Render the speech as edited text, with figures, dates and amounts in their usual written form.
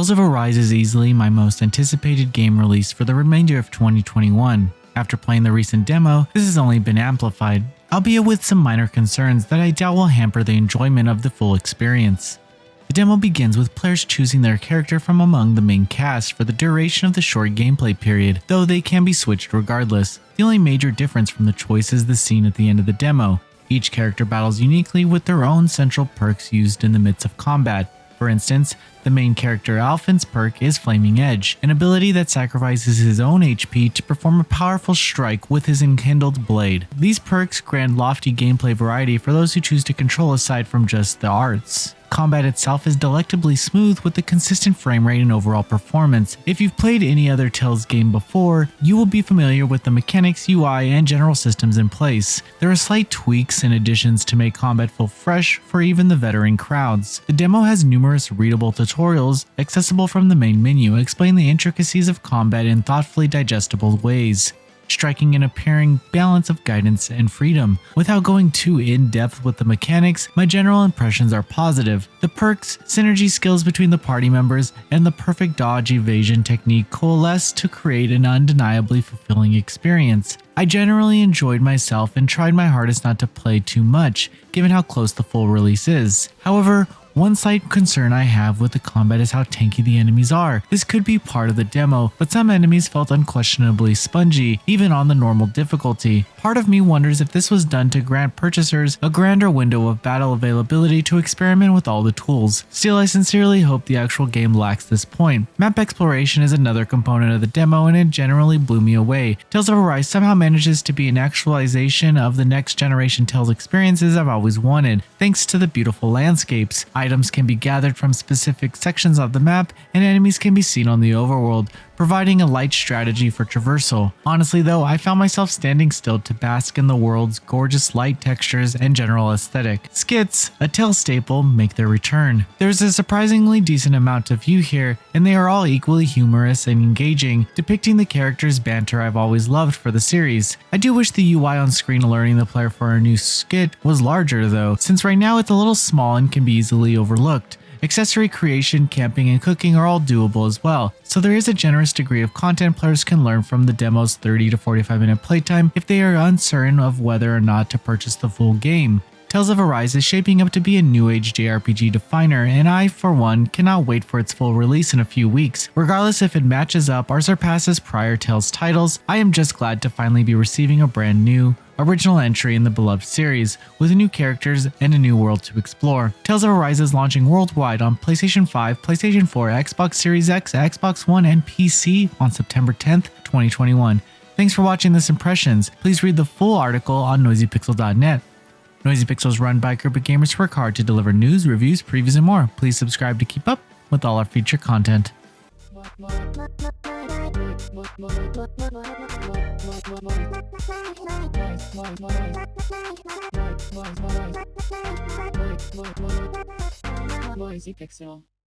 Tales of Arise is easily my most anticipated game release for the remainder of 2021. After playing the recent demo, this has only been amplified, albeit with some minor concerns that I doubt will hamper the enjoyment of the full experience. The demo begins with players choosing their character from among the main cast for the duration of the short gameplay period, though they can be switched regardless. The only major difference from the choice is the scene at the end of the demo. Each character battles uniquely with their own central perks used in the midst of combat. For instance, the main character Alphen's perk is Flaming Edge, an ability that sacrifices his own HP to perform a powerful strike with his enkindled blade. These perks grant lofty gameplay variety for those who choose to control aside from just the arts. Combat itself is delectably smooth with a consistent frame rate and overall performance. If you've played any other Tales game before, you will be familiar with the mechanics, UI, and general systems in place. There are slight tweaks and additions to make combat feel fresh for even the veteran crowds. The demo has numerous readable tutorials accessible from the main menu, explain the intricacies of combat in thoughtfully digestible ways, striking an appearing balance of guidance and freedom. Without going too in-depth with the mechanics, my general impressions are positive. The perks, synergy skills between the party members, and the perfect dodge evasion technique coalesce to create an undeniably fulfilling experience. I generally enjoyed myself and tried my hardest not to play too much, given how close the full release is. However, one slight concern I have with the combat is how tanky the enemies are. This could be part of the demo, but some enemies felt unquestionably spongy, even on the normal difficulty. Part of me wonders if this was done to grant purchasers a grander window of battle availability to experiment with all the tools. Still, I sincerely hope the actual game lacks this point. Map exploration is another component of the demo, and it generally blew me away. Tales of Arise somehow manages to be an actualization of the next generation Tales experiences I've always wanted, thanks to the beautiful landscapes. Items can be gathered from specific sections of the map, and enemies can be seen on the overworld, providing a light strategy for traversal. Honestly though, I found myself standing still to bask in the world's gorgeous light textures and general aesthetic. Skits, a Tales staple, make their return. There's a surprisingly decent amount to view here, and they are all equally humorous and engaging, depicting the characters' banter I've always loved for the series. I do wish the UI on screen alerting the player for a new skit was larger though, since right now it's a little small and can be easily overlooked. Accessory creation, camping, and cooking are all doable as well, so there is a generous degree of content players can learn from the demo's 30 to 45 minute playtime if they are uncertain of whether or not to purchase the full game. Tales of Arise is shaping up to be a new age JRPG definer, and I, for one, cannot wait for its full release in a few weeks. Regardless if it matches up or surpasses prior Tales titles, I am just glad to finally be receiving a brand new, original entry in the beloved series, with new characters and a new world to explore. Tales of Arise is launching worldwide on PlayStation 5, PlayStation 4, Xbox Series X, Xbox One, and PC on September 10th, 2021. Thanks for watching this Impressions. Please read the full article on noisypixel.net. Noisy Pixel is run by a group of gamers who work hard to deliver news, reviews, previews, and more. Please subscribe to keep up with all our feature content. Noisy Pixel.